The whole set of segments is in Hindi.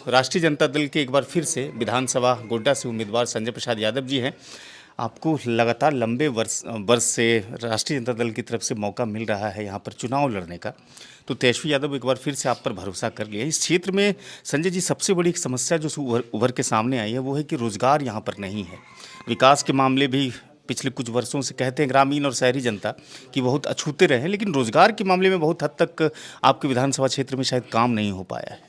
राष्ट्रीय जनता दल के एक बार फिर से विधानसभा गोड्डा से उम्मीदवार संजय प्रसाद यादव जी हैं। आपको लगातार लंबे वर्ष वर्ष से राष्ट्रीय जनता दल की तरफ से मौका मिल रहा है यहाँ पर चुनाव लड़ने का, तो तेजस्वी यादव एक बार फिर से आप पर भरोसा कर लिया। इस क्षेत्र में संजय जी सबसे बड़ी समस्या जो उभर के सामने आई है वो है कि रोजगार यहाँ पर नहीं है। विकास के मामले भी पिछले कुछ वर्षों से कहते हैं ग्रामीण और शहरी जनता की बहुत अछूते रहे हैं, लेकिन रोजगार के मामले में बहुत हद तक आपके विधानसभा क्षेत्र में शायद काम नहीं हो पाया है।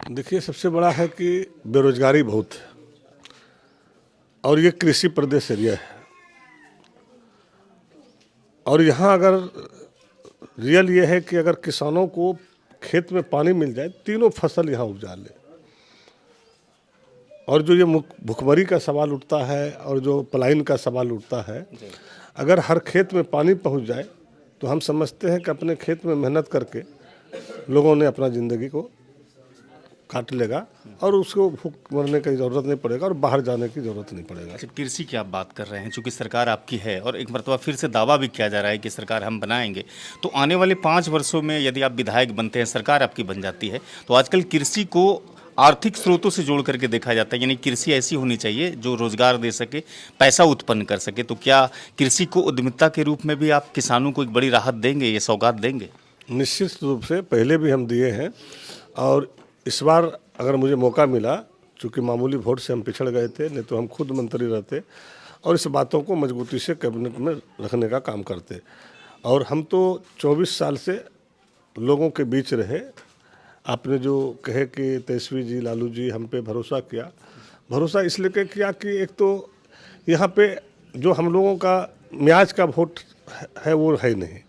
देखिए, सबसे बड़ा है कि बेरोजगारी बहुत है और ये कृषि प्रदेश एरिया है। और यहाँ अगर रियल ये है कि अगर किसानों को खेत में पानी मिल जाए, तीनों फसल यहाँ उपजा ले, और जो ये भुखमरी का सवाल उठता है और जो पलायन का सवाल उठता है, अगर हर खेत में पानी पहुँच जाए तो हम समझते हैं कि अपने खेत में मेहनत करके लोगों ने अपना ज़िंदगी को काट लेगा और उसको भूख मरने की ज़रूरत नहीं पड़ेगा और बाहर जाने की ज़रूरत नहीं पड़ेगा। अच्छा, कृषि की आप बात कर रहे हैं, चूंकि सरकार आपकी है और एक मरतबा फिर से दावा भी किया जा रहा है कि सरकार हम बनाएंगे, तो आने वाले 5 वर्षों में यदि आप विधायक बनते हैं, सरकार आपकी बन जाती है, तो आजकल कृषि को आर्थिक स्रोतों से जोड़ करके देखा जाता है, यानी कृषि ऐसी होनी चाहिए जो रोजगार दे सके, पैसा उत्पन्न कर सके। तो क्या कृषि को उद्यमिता के रूप में भी आप किसानों को एक बड़ी राहत देंगे, ये सौगात देंगे? निश्चित रूप से पहले भी हम दिए हैं और इस बार अगर मुझे मौका मिला, चूँकि मामूली वोट से हम पिछड़ गए थे, नहीं तो हम खुद मंत्री रहते और इस बातों को मजबूती से कैबिनेट में रखने का काम करते। और हम तो 24 साल से लोगों के बीच रहे। आपने जो कहे कि तेजस्वी जी, लालू जी हम पे भरोसा किया, भरोसा इसलिए किया कि एक तो यहाँ पे जो हम लोगों का मियाज का वोट है वो है नहीं,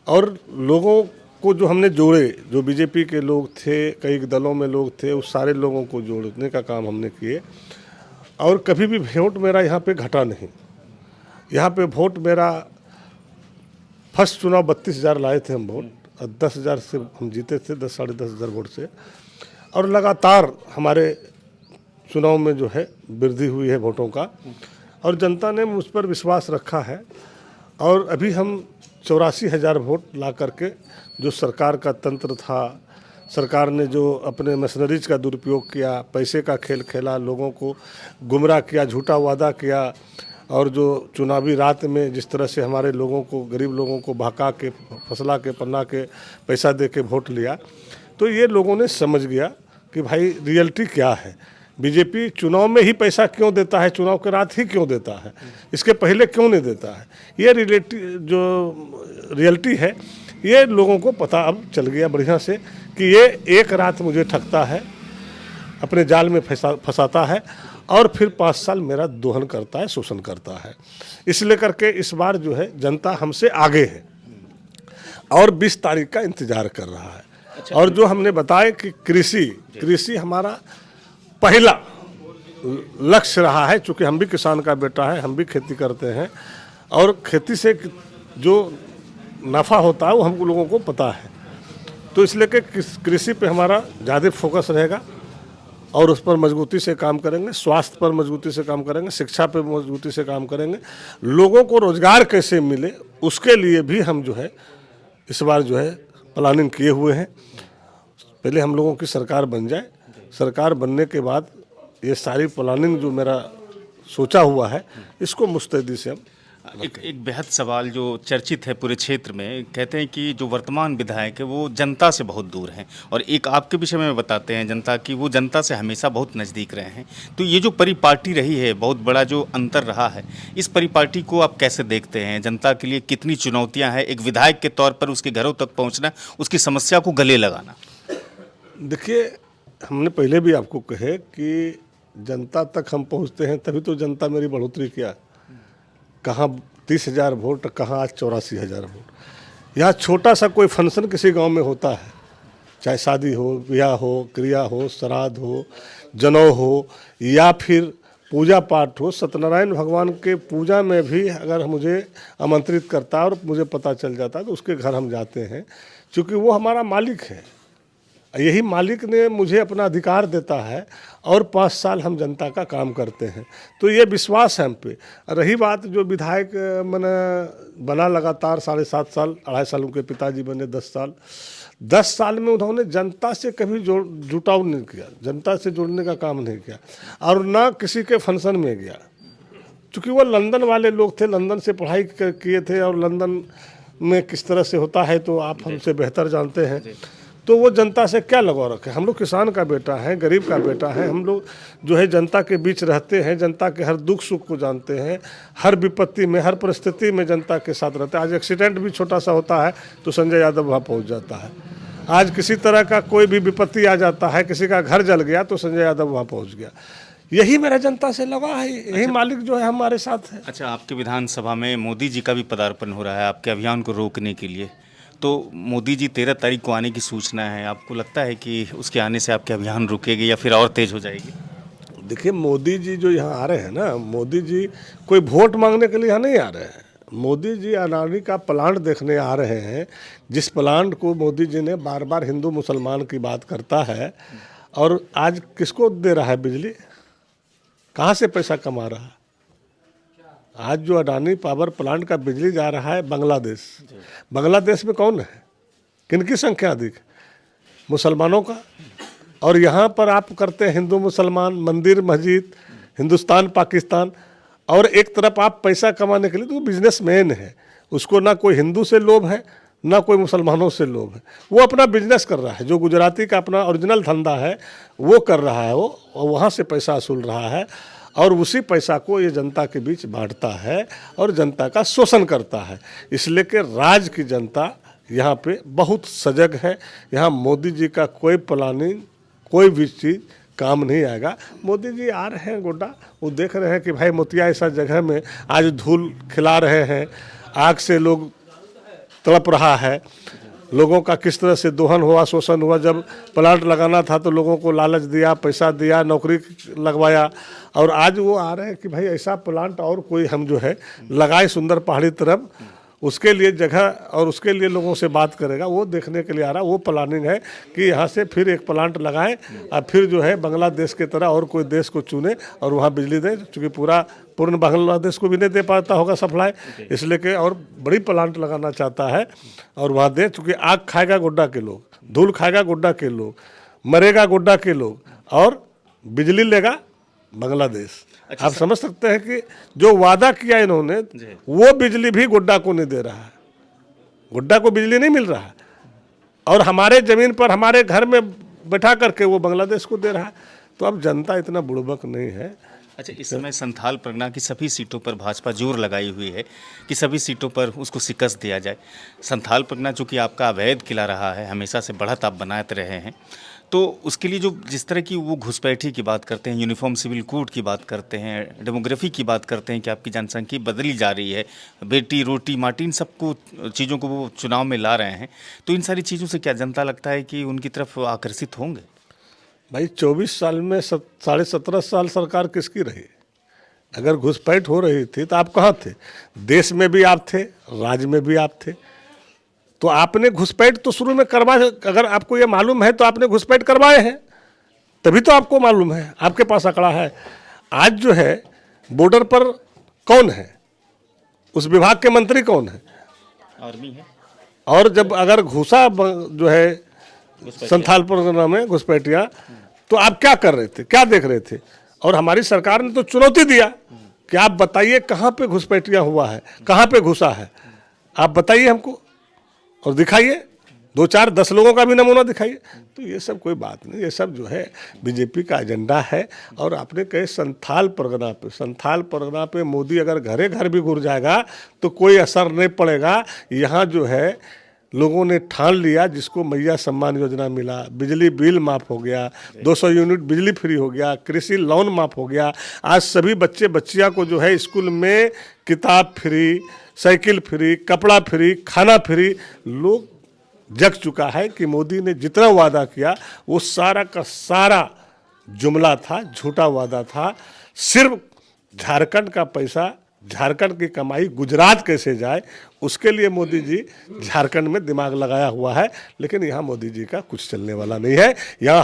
और लोगों को जो हमने जोड़े, जो बीजेपी के लोग थे, कई दलों में लोग थे, उस सारे लोगों को जोड़ने का काम हमने किए। और कभी भी वोट मेरा यहाँ पे घटा नहीं। यहाँ पे वोट मेरा फर्स्ट चुनाव 32,000 लाए थे हम वोट, 10,000 से हम जीते थे, 10 साढ़े 10,000 वोट से। और लगातार हमारे चुनाव में जो है वृद्धि हुई है वोटों का, और जनता ने मुझ पर विश्वास रखा है। और अभी हम 84,000 वोट ला करके, जो सरकार का तंत्र था, सरकार ने जो अपने मशीनरीज का दुरुपयोग किया, पैसे का खेल खेला, लोगों को गुमराह किया, झूठा वादा किया, और जो चुनावी रात में जिस तरह से हमारे लोगों को, गरीब लोगों को भड़का के, फसला के, पन्ना के पैसा दे के वोट लिया, तो ये लोगों ने समझ गया कि भाई रियलिटी क्या है। बीजेपी चुनाव में ही पैसा क्यों देता है, चुनाव के रात ही क्यों देता है, इसके पहले क्यों नहीं देता है। ये रियलिटी है, ये लोगों को पता अब चल गया बढ़िया से कि ये एक रात मुझे ठगता है, अपने जाल में फंसाता है और फिर 5 साल मेरा दोहन करता है, शोषण करता है। इसलिए करके इस बार जो है जनता हमसे आगे है और 20 तारीख का इंतजार कर रहा है। अच्छा, और जो हमने बताया कि कृषि हमारा पहला लक्ष्य रहा है, चूँकि हम भी किसान का बेटा है, हम भी खेती करते हैं और खेती से जो नफ़ा होता है वो हम लोगों को पता है। तो इसलिए कि कृषि पे हमारा ज़्यादा फोकस रहेगा और उस पर मजबूती से काम करेंगे, स्वास्थ्य पर मजबूती से काम करेंगे, शिक्षा पर मजबूती से काम करेंगे, लोगों को रोज़गार कैसे मिले उसके लिए भी हम जो है इस बार जो है प्लानिंग किए हुए हैं। पहले हम लोगों की सरकार बन जाए, सरकार बनने के बाद ये सारी प्लानिंग जो मेरा सोचा हुआ है इसको मुस्तैदी से हम एक बेहद सवाल जो चर्चित है पूरे क्षेत्र में, कहते हैं कि जो वर्तमान विधायक है वो जनता से बहुत दूर हैं, और एक आपके विषय में बताते हैं जनता की, वो जनता से हमेशा बहुत नज़दीक रहे हैं। तो ये जो परिपाटी रही है, बहुत बड़ा जो अंतर रहा है, इस परिपाटी को आप कैसे देखते हैं? जनता के लिए कितनी चुनौतियाँ हैं एक विधायक के तौर पर, उसके घरों तक पहुँचना, उसकी समस्या को गले लगाना? देखिए, हमने पहले भी आपको कहे कि जनता तक हम पहुँचते हैं तभी तो जनता मेरी बढ़ोतरी किया। कहाँ 30,000 वोट, कहाँ आज 84,000 वोट। यहाँ छोटा सा कोई फंक्शन किसी गांव में होता है, चाहे शादी हो, ब्याह हो, क्रिया हो, श्राद्ध हो, जनेऊ हो या फिर पूजा पाठ हो, सत्यनारायण भगवान के पूजा में भी अगर मुझे आमंत्रित करता है और मुझे पता चल जाता है तो उसके घर हम जाते हैं, क्योंकि वो हमारा मालिक है। यही मालिक ने मुझे अपना अधिकार देता है और 5 साल हम जनता का काम करते हैं, तो ये विश्वास है हम पे। रही बात जो विधायक मैंने बना लगातार 7.5 साल, 2.5 साल उनके पिताजी बने 10 साल, 10 साल में उन्होंने जनता से कभी जुटाव नहीं किया, जनता से जुड़ने का काम नहीं किया, और ना किसी के फंक्शन में गया। क्योंकि वो लंदन वाले लोग थे, लंदन से पढ़ाई किए थे, और लंदन में किस तरह से होता है तो आप हमसे बेहतर जानते हैं। तो वो जनता से क्या लगाव रखे। हम लोग किसान का बेटा है, गरीब का बेटा है, हम लोग जो है जनता के बीच रहते हैं, जनता के हर दुख सुख को जानते हैं, हर विपत्ति में, हर परिस्थिति में जनता के साथ रहते हैं। आज एक्सीडेंट भी छोटा सा होता है तो संजय यादव वहाँ पहुँच जाता है। आज किसी तरह का कोई भी विपत्ति आ जाता है, किसी का घर जल गया तो संजय यादव वहाँ पहुँच गया। यही मेरा जनता से लगा है, यही मालिक जो है हमारे साथ है। अच्छा, आपके विधानसभा में मोदी जी का भी पदार्पण हो रहा है आपके अभियान को रोकने के लिए, तो मोदी जी 13 तारीख को आने की सूचना है। आपको लगता है कि उसके आने से आपके अभियान रुकेगी या फिर और तेज हो जाएगी? देखिए, मोदी जी जो यहाँ आ रहे हैं ना, मोदी जी कोई वोट मांगने के लिए यहाँ नहीं आ रहे हैं। मोदी जी अडानी का प्लांट देखने आ रहे हैं, जिस प्लांट को मोदी जी ने बार बार हिंदू मुसलमान की बात करता है। और आज किसको दे रहा है बिजली, कहाँ से पैसा कमा रहा है? आज जो अडानी पावर प्लांट का बिजली जा रहा है बांग्लादेश। बांग्लादेश में कौन है, किनकी संख्या अधिक? मुसलमानों का। और यहाँ पर आप करते हैं हिंदू मुसलमान, मंदिर मस्जिद, हिंदुस्तान पाकिस्तान। और एक तरफ आप पैसा कमाने के लिए, तो बिजनेसमैन है, उसको ना कोई हिंदू से लोभ है ना कोई मुसलमानों से लोभ है। वो अपना बिजनेस कर रहा है, जो गुजराती का अपना ओरिजिनल धंधा है वो कर रहा है, वो और वहाँ से पैसा वसूल रहा है, और उसी पैसा को ये जनता के बीच बांटता है और जनता का शोषण करता है। इसलिए कि राज्य की जनता यहाँ पे बहुत सजग है। यहाँ मोदी जी का कोई प्लानिंग, कोई भी चीज़ काम नहीं आएगा। मोदी जी आ रहे हैं गोड्डा, वो देख रहे हैं कि भाई मोतिया ऐसा जगह में आज धूल खिला रहे हैं, आग से लोग तड़प रहा है, लोगों का किस तरह से दोहन हुआ, शोषण हुआ। जब प्लांट लगाना था तो लोगों को लालच दिया, पैसा दिया, नौकरी लगवाया, और आज वो आ रहे हैं कि भाई ऐसा प्लांट और कोई हम जो है लगाए सुंदर पहाड़ी तरफ, उसके लिए जगह और उसके लिए लोगों से बात करेगा, वो देखने के लिए आ रहा। वो प्लानिंग है कि यहाँ से फिर एक प्लांट लगाएं और फिर जो है बांग्लादेश के तरह और कोई देश को चुने और वहाँ बिजली दें, क्योंकि पूर्ण बांग्लादेश को भी नहीं दे पाता होगा सप्लाई, इसलिए कि और बड़ी प्लांट लगाना चाहता है और वहाँ दे। चूँकि आग खाएगा गोड्डा के लोग, धूल खाएगा गोड्डा के लोग, मरेगा गोड्डा के लोग, और बिजली लेगा बांग्लादेश। अच्छा, आप समझ सकते हैं कि जो वादा किया इन्होंने, वो बिजली भी गोड्डा को नहीं दे रहा है। गोड्डा को बिजली नहीं मिल रहा है, और हमारे ज़मीन पर हमारे घर में बैठा करके वो बांग्लादेश को दे रहा है। तो अब जनता इतना बुड़बक नहीं है। अच्छा, इस समय संथाल परगना की सभी सीटों पर भाजपा जोर लगाई हुई है कि सभी सीटों पर उसको शिकस्त दिया जाए। संथाल परगना चूँकि आपका अवैध किला रहा है, हमेशा से बढ़त आप बनाते रहे हैं, तो उसके लिए जो जिस तरह की वो घुसपैठी की बात करते हैं, यूनिफॉर्म सिविल कोड की बात करते हैं, डेमोग्राफी की बात करते हैं कि आपकी जनसंख्या बदली जा रही है, बेटी रोटी माटी, इन सबको चीज़ों को वो चुनाव में ला रहे हैं, तो इन सारी चीज़ों से क्या जनता लगता है कि उनकी तरफ आकर्षित होंगे? भाई 24 साल में 17.5 साल सरकार किसकी रही? अगर घुसपैठ हो रही थी तो आप कहाँ थे? देश में भी आप थे, राज्य में भी आप थे। तो आपने घुसपैठ तो शुरू में करवा, अगर आपको ये मालूम है तो आपने घुसपैठ करवाए हैं, तभी तो आपको मालूम है, आपके पास आंकड़ा है। आज जो है बॉर्डर पर कौन है, उस विभाग के मंत्री कौन है? आर्मी है। और जब अगर घुसा जो है संथाल परगना में घुसपैठिया, तो आप क्या कर रहे थे, क्या देख रहे थे? और हमारी सरकार ने तो चुनौती दिया कि आप बताइए कहाँ पे घुसपैठिया हुआ है, कहाँ पे घुसा है, आप बताइए हमको और दिखाइए, 2 4 10 लोगों का भी नमूना दिखाइए। तो ये सब कोई बात नहीं, ये सब जो है बीजेपी का एजेंडा है। और आपने कहे संथाल परगना पे मोदी अगर घरे घर भी घुस जाएगा तो कोई असर नहीं पड़ेगा। यहाँ जो है लोगों ने ठान लिया, जिसको मैया सम्मान योजना मिला, बिजली बिल माफ़ हो गया, 200 यूनिट बिजली फ्री हो गया, कृषि लोन माफ़ हो गया। आज सभी बच्चे बच्चियाँ को जो है स्कूल में किताब फ्री, साइकिल फ्री, कपड़ा फ्री, खाना फ्री। लोग जग चुका है कि मोदी ने जितना वादा किया वो सारा का सारा जुमला था, झूठा वादा था। सिर्फ झारखंड का पैसा, झारखंड की कमाई गुजरात कैसे जाए, उसके लिए मोदी जी झारखंड में दिमाग लगाया हुआ है। लेकिन यहाँ मोदी जी का कुछ चलने वाला नहीं है। यहाँ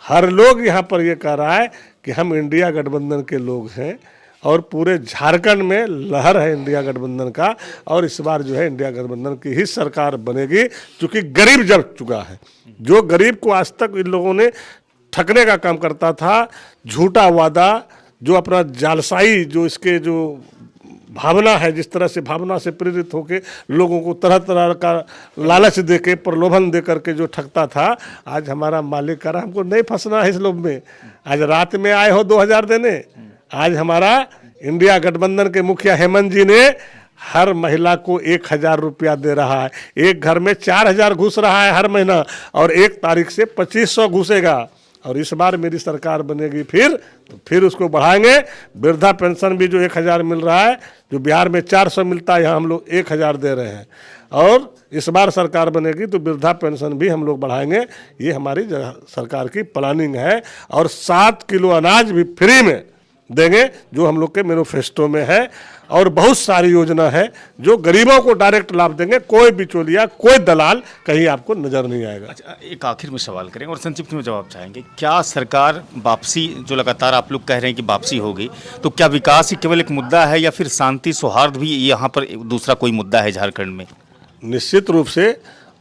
हर लोग यहाँ पर ये कह रहा है कि हम इंडिया गठबंधन के लोग हैं और पूरे झारखंड में लहर है इंडिया गठबंधन का। और इस बार जो है इंडिया गठबंधन की ही सरकार बनेगी, क्योंकि गरीब जग चुका है। जो गरीब को आज तक इन लोगों ने ठगने का काम करता था, झूठा वादा, जो अपना जालसाई, जो इसके जो भावना है, जिस तरह से भावना से प्रेरित होकर लोगों को तरह तरह का लालच दे के, प्रलोभन दे करके जो ठगता था, आज हमारा मालिक कह रहा हमको नहीं फंसना है इस लोभ में। आज रात में आए हो 2000 देने, आज हमारा इंडिया गठबंधन के मुखिया हेमंत जी ने हर महिला को 1000 रुपया दे रहा है। एक घर में 4000 घुस रहा है हर महीना, और 1 तारीख से 2500 घुसेगा। और इस बार मेरी सरकार बनेगी तो फिर उसको बढ़ाएंगे। वृद्धा पेंशन भी जो 1000 मिल रहा है, जो बिहार में 400 मिलता है, यहाँ हम लोग 1000 दे रहे हैं। और इस बार सरकार बनेगी तो वृद्धा पेंशन भी हम लोग बढ़ाएंगे। ये हमारी सरकार की प्लानिंग है। और 7 किलो अनाज भी फ्री में देंगे, जो हम लोग के मैनिफेस्टो में है। और बहुत सारी योजना है जो गरीबों को डायरेक्ट लाभ देंगे। कोई बिचौलिया, कोई दलाल कहीं आपको नजर नहीं आएगा। अच्छा, एक आखिर में सवाल करेंगे और संक्षिप्त में जवाब चाहेंगे। क्या सरकार वापसी, जो लगातार आप लोग कह रहे हैं कि वापसी होगी, तो क्या विकास ही केवल एक मुद्दा है या फिर शांति सौहार्द भी यहाँ पर दूसरा कोई मुद्दा है झारखंड में? निश्चित रूप से।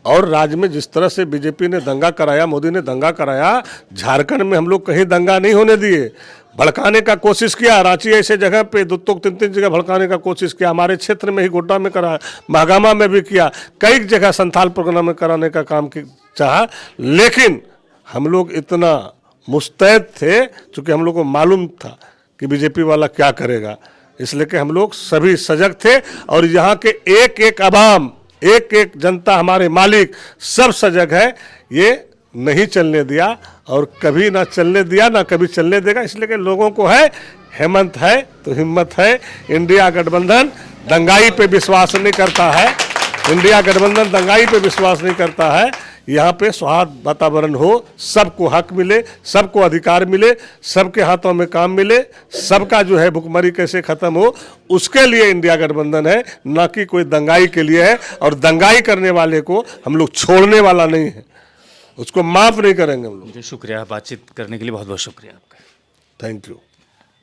और राज्य में जिस तरह से बीजेपी ने दंगा कराया, मोदी ने दंगा कराया, झारखंड में हम लोग कहीं दंगा नहीं होने दिए। भड़काने का कोशिश किया, रांची ऐसे जगह पे 2-3 जगह भड़काने का कोशिश किया। हमारे क्षेत्र में ही गोड्डा में करा, महागामा में भी किया, कई जगह संथाल प्रोग्राम में कराने का काम चाहा। लेकिन हम लोग इतना मुस्तैद थे, चूँकि हम लोग को मालूम था कि बीजेपी वाला क्या करेगा, इसलिए कि हम लोग सभी सजग थे। और यहाँ के एक एक आवाम, एक एक जनता, हमारे मालिक सब सजग है। ये नहीं चलने दिया और कभी ना चलने दिया, ना कभी चलने देगा। इसलिए कि लोगों को है, हेमंत है तो हिम्मत है। इंडिया गठबंधन दंगाई पे विश्वास नहीं करता है। इंडिया गठबंधन दंगाई पे विश्वास नहीं करता है। यहाँ पे सौहार्द वातावरण हो, सबको हक मिले, सबको अधिकार मिले, सबके हाथों में काम मिले, सबका जो है भुखमरी कैसे खत्म हो, उसके लिए इंडिया गठबंधन है, ना कि कोई दंगाई के लिए है। और दंगाई करने वाले को हम लोग छोड़ने वाला नहीं है, उसको माफ नहीं करेंगे हम लोग। शुक्रिया, बातचीत करने के लिए बहुत बहुत शुक्रिया आपका। Thank you.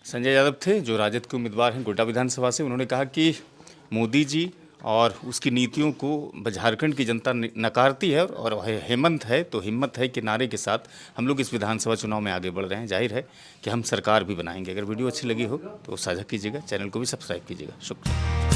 संजय यादव थे, जो राजद के उम्मीदवार हैं गोड्डा विधानसभा से। उन्होंने कहा कि मोदी जी और उसकी नीतियों को झारखंड की जनता नकारती है, और हेमंत है तो हिम्मत है के नारे के साथ हम लोग इस विधानसभा चुनाव में आगे बढ़ रहे हैं। जाहिर है कि हम सरकार भी बनाएंगे। अगर वीडियो अच्छी लगी हो तो साझा कीजिएगा, चैनल को भी सब्सक्राइब कीजिएगा। शुक्रिया।